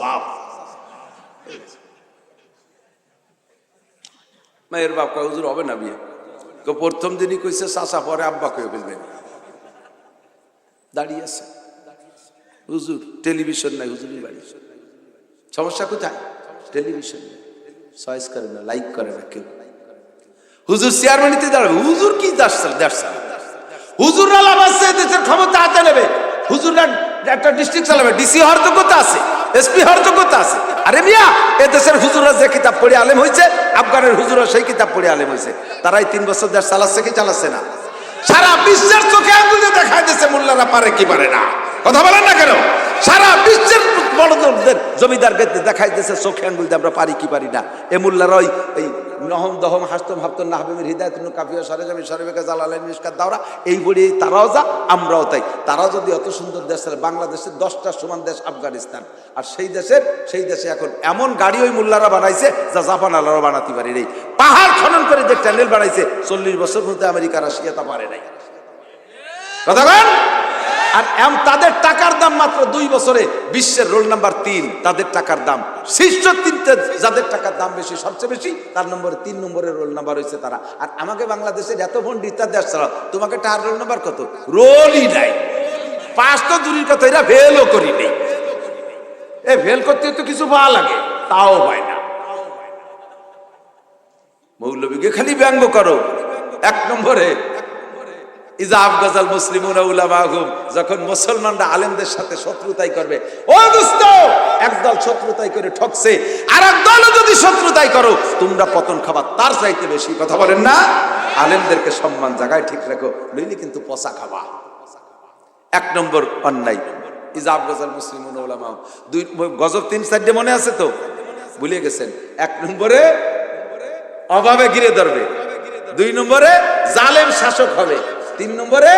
বাপ। মেয়ের বাপ কয়, হুজুর হবে না বিয়ে। প্রথম দিনই কইছে চাচা, পরে আব্বা কয়ে ফেলবেন। দাঁড়িয়ে আছে হুজুর, টেলিভিশন নাই হুজুরের বাড়ি। সমস্যা কোথায়? টেলিভিশন চয়েস করে না, লাইক করে না কেউ। হুজুর চেয়ারম্যানিতে দাঁড়াবে, হুজুর কি দেশ হুজুররা লাভ আছে, দেশের ক্ষমতা হাতে নেবে। হুজুররা একটা ডিস্ট্রিক্ট চালাবে, ডিসি হওয়ার যোগ্যতা আছে, এসপি হওয়ার যোগ্যতা আছে। আরে মিয়া, এ দেশের হুজুররা যে কিতাব পড়ে আলেম হয়েছে, আফগানের হুজুররা সেই কিতাব পড়ে আলেম হয়েছে। তারাই 3 বছর দেশ চালাচ্ছে কি চালাচ্ছে না? সারা বিশ্বের চোখে আঙুলে দেখায় দিচ্ছে মোল্লারা পারে কি পারে না। কথা বলেন না কেন? সারা বিশ্বের বড়দের জমিদারকে দেখাই দিচ্ছে চোখে আঙুল দিয়ে আমরা পারি কি পারি না। এ মোল্লারা এই নহম দহম হাস্তম হাফতন নাহবিমির হিদায়াতুন কাফিয়া সরেজামি সরেবেকা জালালাইন মিশকাত দাওরা, এই বলি তারাও যা আমরাও তাই। তারা যদি অত সুন্দর দেশ চালায়, বাংলাদেশের 10টা সমান দেশ আফগানিস্তান, আর সেই দেশে এখন এমন গাড়ি ওই মোল্লারা বানাইছে যা জাপান আলারও বানাতে পারি নেই। পাহাড় খনন করে যে টানেল বানাইছে, 40 বছর মধ্যে আমেরিকা রাশিয়া তা পারে নাই। কথা বলেন। আর তাদের টাকার দাম মাত্র 2 বছরে বিশ্বের রোল নাম্বার 3। তাদের টাকার দাম শীর্ষ 3তে, যাদের টাকার দাম বেশি, সবচেয়ে বেশি, তার নম্বরে 3 নম্বরের রোল নাম্বার হয়েছে তারা। আর আমাকে বাংলাদেশের এত পণ্ডিতদের দেশ ছাড়া, তোমাকে টার রোল নাম্বার কত? রোলই নাই। 5 তো দূরের কথা, এরা ফেলও করি নেই। এ ফেল করতে তো কিছু পাওয়া লাগে, তাও হয় না। মৌলবীকে খালি ব্যঙ্গ করো। 1 নম্বরে ইজা আফগাজাল মুসলিমুনা উলামাহুম, যখন মুসলমানরা আলেমদের সাথে শত্রুতাই করবে। ও দোস্ত, একদল শত্রুতাই করে ঠকছে, আর একদলও যদি শত্রুতাই করো, তোমরা পতন খাবার তার চাইতে বেশি। কথা বলেন না? আলেমদেরকে সম্মান জায়গায় ঠিক রাখো, নইলে কিন্তু পচা খাবা। 1 নম্বর অন্যায় ইজা আফগাজাল মুসলিমুনা উলামাহুম। 2 গজব 3-4 মনে আছে তো? ভুলে গেছেন। 1 নম্বরে অভাবে ঘিরে ধরবে, 2 নম্বরে জালেম শাসক হবে, 3 নম্বরে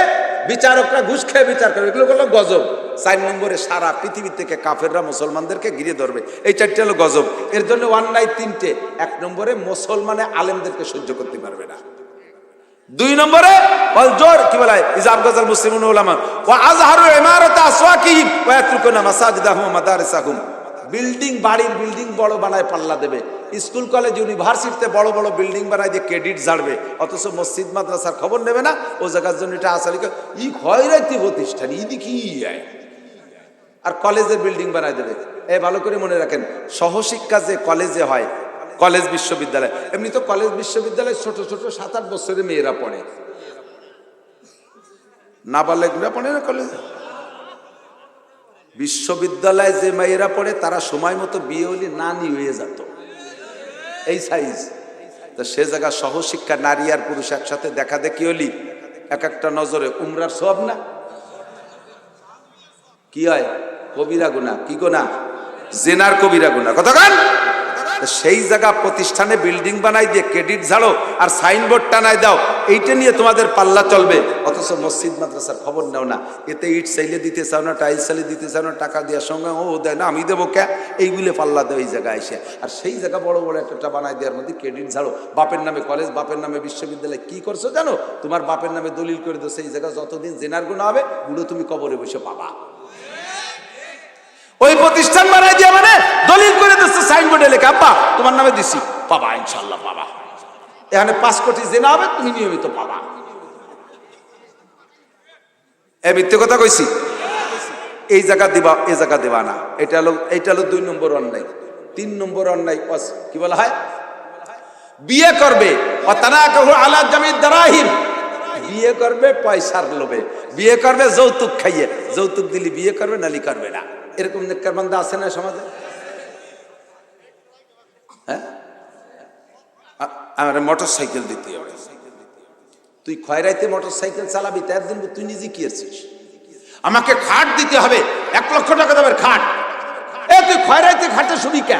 বিচারকরা ঘুষ খেয়ে বিচার করবে। এগুলো হলো গজব। 4 নম্বরে সারা পৃথিবী থেকে কাফেররা মুসলমানদেরকে ঘিরে ধরবে। এই 4টা হলো গজব। এর জন্য অন্যায় 3টে। 1 নম্বরে মুসলমানে আলেমদেরকে সহ্য করতে পারবে না। 2 নম্বরে জোর কি বলে ইজাব গাজাল মুসলিমুন উলামা ওয়া আযহারু ইমারাত আসওয়াকিহিম ওয়া ইয়াতরুকুনা মাসাজিদাহুম ওয়া মাদারিসাহুম। বিল্ডিং, বাড়ির বিল্ডিং বড় বানায় পাল্লা দেবে, স্কুল কলেজ ইউনিভার্সিটিতে বড় বড় বিল্ডিং বানায় দিয়ে ক্রেডিট ঝাড়বে, অথচ মসজিদ মাদ্রাসার খবর নেবে না। ও জায়গার জন্য এটা আসালি ই খয়রাতি প্রতিষ্ঠান ইদি কি আর কলেজের বিল্ডিং বানায় দেবে। ভালো করে মনে রাখেন, সহশিক্ষা যে কলেজে হয়, কলেজ বিশ্ববিদ্যালয়, এমনি তো কলেজ বিশ্ববিদ্যালয় ছোট ছোট 7-8 বছরের মেয়েরা পড়ে, নাবালেগরা পড়ে না কলেজে। বিশ্ববিদ্যালয়ে যে মেয়েরা পড়ে তারা সময় মতো বিয়ে হলে নানি হয়ে যেত, এই সাইজ। তো সে জায়গা সহশিক্ষা নারী আর পুরুষ একসাথে দেখা দেখি হলি এক একটা নজরে উমরার সব না কি হয়, কবিরা গুনাহ। কি গুনাহ? জেনার কবিরা গুনাহ। কতক্ষণ সেই জায়গা প্রতিষ্ঠানে বিল্ডিং বানাই দিয়ে ক্রেডিট ঝাড়ো আর সাইনবোর্ড টানাই দাও, এইটা নিয়ে তোমাদের পাল্লা চলবে, অথচ মসজিদ মাদ্রাসার খবর নাও না। এতে ইট চাইলে দিতে চাও না, টাইলস চাইলে দিতে চাও না, টাকা দেওয়ার সঙ্গে ও দেয় না, আমি দেবো কে, এইগুলো পাল্লা দেয় এই জায়গায় এসে। আর সেই জায়গা বড় বড় একটা বানাই দেওয়ার মধ্যে ক্রেডিট ঝাড়ো। বাপের নামে কলেজ, বাপের নামে বিশ্ববিদ্যালয়। কি করছো জানো? তোমার বাপের নামে দলিল করে দিও, সেই জায়গা যতদিন জেনার গুনাহ হবে বুড়ো তুমি কবরে বসে পাবা। ওই প্রতিষ্ঠান বানাই দিয়া মানে দলিল করে দিচ্ছে, সাইনবোর্ডে লেখা আব্বা তোমার নামে দিছি, পাবা ইনশাআল্লাহ পাবা। এখানে 5 কোটি জেনা হবে, তুমি নিয়মিত পাবা। মিথ্যে কথা কইছি? এই জায়গা দিবা, এই জায়গা দেবা না। এটা হলো 2 নম্বর অন্যায়। 3 নম্বর অন্যায় কি বলা হয়? বিয়ে করবে ওয়াতানাকাহু আলা জামিদ দারাহিম, বিয়ে করবে পয়সার লোভে, বিয়ে করবে যৌতুক খাইয়ে। যৌতুক দিলি বিয়ে করবে, নালি করবে না। এরকম নেককার বান্দা আছে না সমাজে? হ্যাঁ, আমার মোটর সাইকেল দিতে হবে। তুই খয়রাইতে মোটর সাইকেল চালাবি, তার জন্য তুই নিজে কি আছিস? আমাকে খাট দিতে হবে, 1 লক্ষ টাকা দেবে খাট। তুই খয়রাইতে খাটে শুবি কে?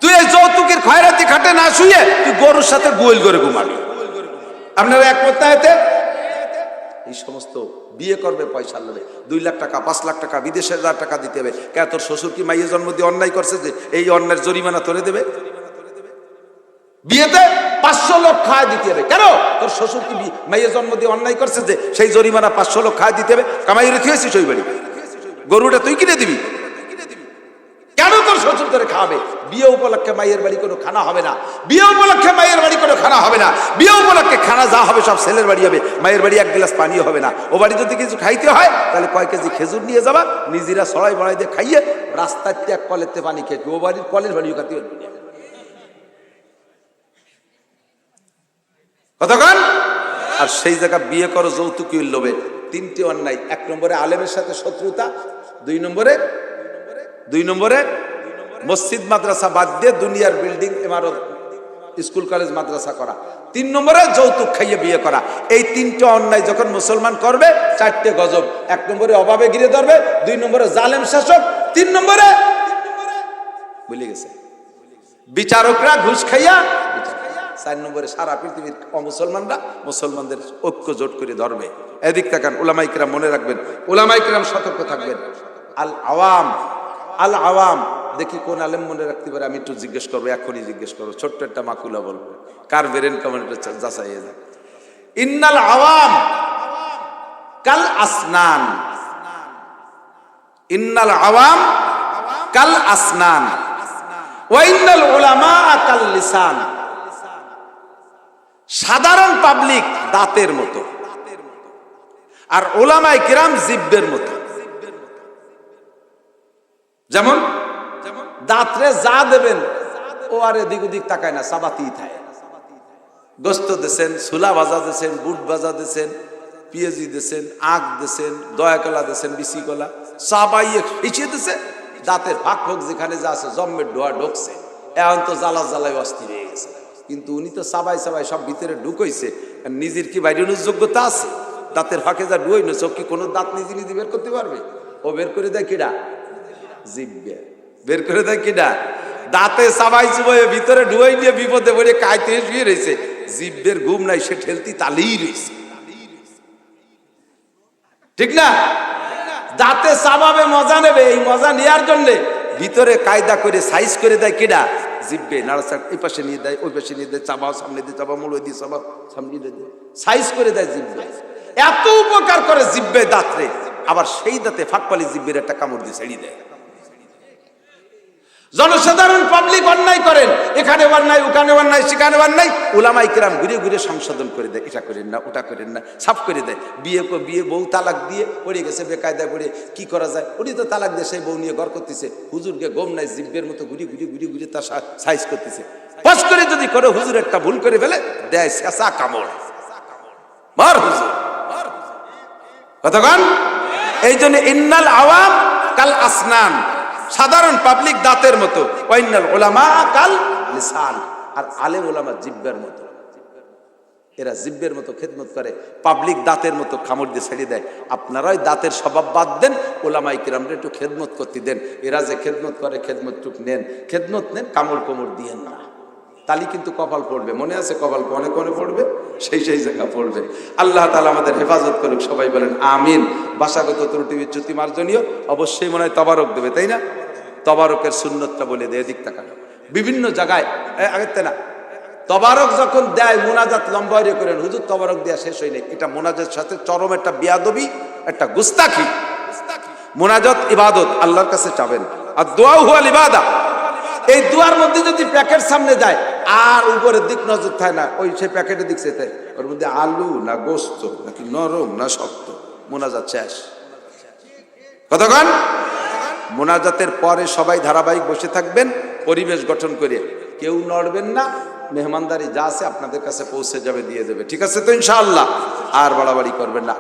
তুই এই যৌতুকের খয়রাইতে খাটে না শুয়ে তুই গরুর সাথে গোয়েল করে ঘুমাবি। আপনারা একমত না এতে? এই সমস্ত বিয়ে করবে পয়সার লোভে, 2 লাখ টাকা 5 লাখ টাকা বিদেশে 1000 টাকা দিতে হবে। কে তোর শ্বশুর কি মাইয়ের জন্ম দিয়ে অন্যায় করছে যে এই অন্যায়ের জরিমানা তোরে দেবে? বিয়েতে 500 লোক খায় দিতে হবে। কেন? তোর শ্বশুর কি মাইয়ের জন্ম দিয়ে অন্যায় করছে যে সেই জরিমানা 500 লোক খায় দিতে হবে? কামাই রেখে হয়েছিস ওই বাড়ি, গরুটা তুই কিনে দিবি কেন? তোর শ্বশুর করে খাওয়াবে। বিয়ে উপলক্ষে মায়ের বাড়ি কোনো খানা হবে না, বিয়ে উপলক্ষে মায়ের বাড়ি কোনো খানা হবে না। বিয়ে উপলক্ষে খানা যা হবে সব ছেলের বাড়ি হবে, মায়ের বাড়ি 1 গ্লাস পানিও হবে না। ও বাড়ি যদি কিছু খাইতে হয় তাহলে কয় কেজি খেজুর নিয়ে যাবা, নিজেরা সরাই বড়াই দিয়ে খাইয়ে রাস্তার ত্যাগ কলেতে পানি খেয়ে ও বাড়ির কলের বাড়িও খাতে হবে। কতক্ষণ? আর সেই জায়গা বিয়ে করো যৌতুকের লোভে। 3টে অন্যায়। 1 নম্বরে আলেমের সাথে শত্রুতা, 2 নম্বরে মসজিদ মাদ্রাসা বাদ দিয়ে দুনিয়ার বিল্ডিং ইমারত স্কুল কলেজ মাদ্রাসা করা, 3 নম্বরে যৌতুক খাইয়ে বিয়ে করা। এই 3টে অন্যায় যখন মুসলমান করবে 4টে গজব। 1 নম্বরে অভাবে ঘিরে ধরবে, 2 নম্বরে জালেম শাসক, 3 নম্বরে ভুলে গেছে বিচারকরা ঘুষ খাইয়া, 4 নম্বরে সারা পৃথিবীর অমুসলমানরা মুসলমানদের ঐক্য জোট করে ধরবে। এদিক তাকান, উলামায়ে কিরাম মনে রাখবেন, উলামায়ে কিরাম সতর্ক থাকবেন। আল আওয়াম দেখি কোন আলেম মনে রাখতে পারে, আমি একটু জিজ্ঞেস করবো, এখনই জিজ্ঞেস করবো, ছোট্ট একটা মাকুলা বলবো, কার বেরেন কমেন্টে যাচাইয়ে যায়। ইন্নাল আওয়াম কাল আসনান, ইন্নাল আওয়াম কাল আসনান ওয়া ইন্নাল উলামা কাল লিসান। সাধারণ পাবলিক দাঁতের মতো আর উলামায়ে কিরাম জিহ্বের মতো। যেমন দাঁতরে যা দেবেন ও আর এদিক ওদিক তাকায় না, সাবাতি থাকে। গোস্ত দেছেন, সুলা ভাজা দেছেন, বুট ভাজা দেছেন, পেঁয়াজি দেছেন, আখ দেছেন, দয়া কলা দেছেন, বিসি কলা সাবাইয়ে পিছিয়ে দিছে। দাঁতের ফাঁক ফোক যেখানে যা আছে জম্মের ডোয়া ঢুকছে, এখন তো জ্বালা জ্বালায় অস্থির হয়ে গেছে। কিন্তু উনি তো সাবাই সাবাই সব ভিতরে ঢুকইছে, নিজের কি বাইরের যোগ্যতা আছে? দাঁতের ফাঁকে যা ডুই না, চোখ কি কোনো দাঁত নিজে নিজে বের করতে পারবে? ও বের করে দেয় কিডা? জিভে বের করে দেয় কিডা? দাঁতে সাবাই চুবাই ভিতরে ডুয়াই নিয়ে বিপদে পড়ে কাইতে শুয়ে রয়েছে, জিভের ঘুম নাই, সে ঠেলতি তালেই রয়েছে। ঠিক না? দাঁতে চাবাবে, মজা নেবে। এই মজা নেওয়ার জন্য ভিতরে কায়দা করে সাইজ করে দেয় কিডা? জিব্বে। নাড়াচাড়া এই পাশে নিয়ে দেয়, ওই পাশে নিয়ে দেয়, চাবাও, সামনে দিয়ে চাবাও, মুড়ো দিয়ে চাবাও, সামনে দিয়ে দেয়, সাইজ করে দেয় জিব্বে। এত উপকার করে জিব্বে দাঁতরে, আবার সেই দাঁতে ফাঁকপালি জিব্বের একটা কামড় দিয়ে ছেড়ে দেয়। জনসাধারণ পাবলিক অন্যায় করেন, এখানে অন্যায়, ওখানে অন্যায়, সেখানে অন্যায়, উলামায়ে কেরাম ঘুরে ঘুরে সংশোধন করে দেয়, এটা করেন না, ওটা করেন না, সাফ করে দেয়। বিয়ে বউ তালাক দিয়ে পড়ে গেছে বেকায়দা করে, কি করা যায়? উনি তো তালাক দিয়ে সেই বউ নিয়ে ঘর করতেছে, হুজুরকে গম নাই, জিব্বের মতো ঘুরে ঘুরে ঘুরে ঘুরে তার সাইজ করতেছে। পাস করে যদি করে, হুজুর একটা ভুল করে ফেলে, দেয় শেষা কামড়, মার হুজুর কতক্ষণ। এই জন্য ইন্নাল আওয়াম কাল আসনান, সাধারণ পাবলিক দাঁতের মতো, ওয়াইনাল উলামা কাল লিসান, আর আলেম উলামা জিব্বের মতো। এরা জিব্বের মতো খেদমত করে, পাবলিক দাঁতের মতো কামড় দিয়ে ছেড়ে দেয়। আপনারাই দাঁতের স্বভাব বাদ দেন, উলামায়ে কেরামরা একটু খেদমত করতে দেন। এরা যে খেদমত করে, খেদমত টুক নেন, খেদমত নেন, কামড় কোমড় দিয়েন না। তালি কিন্তু কপাল পড়বে, মনে আছে? কপাল কোনে কোনে পড়বে, সেই জায়গা পড়বে। আল্লাহ তাআলা আমাদের হেফাজত করুক, সবাই বলেন আমিন। ভাষাগত ত্রুটি বিচ্যুতি মার্জনীয়, অবশ্যই মনে হয় তবারক দেবে, তাই না? তবারকের সুন্নতটা বলে দেয়, এদিক তাকানো বিভিন্ন জায়গায় আগেতে না। তবারক যখন দেয়, মোনাজাত লম্বা করেন, হুজুর তবারক দেয়া শেষ হয় নাই। এটা মোনাজাতের সাথে চরম একটা বিয়াদবি, একটা গুস্তাখি। মোনাজাত ইবাদত, আল্লাহর কাছে চাবেন, আর দোয়া হুয়াল ইবাদা। এই দুয়ার মধ্যে যদি প্যাকেট সামনে যায় আর উপরের দিক নজর থাকে না, ওই সে প্যাকেটের দিক চেয়ে থাকে, ওর মধ্যে আলু না গোস্ত নাকি নরম না শক্ত, মোনাজাত শেষ। কতক্ষণ? মোনাজাতের পরে সবাই ধারাবাহিক বসে থাকবেন, পরিবেশ গঠন করে, কেউ নড়বেন না। মেহমানদারি যা আছে আপনাদের কাছে পৌঁছে যাবে, দিয়ে দেবে, ঠিক আছে তো ইনশাআল্লাহ? আর বাড়াবাড়ি করবেন না।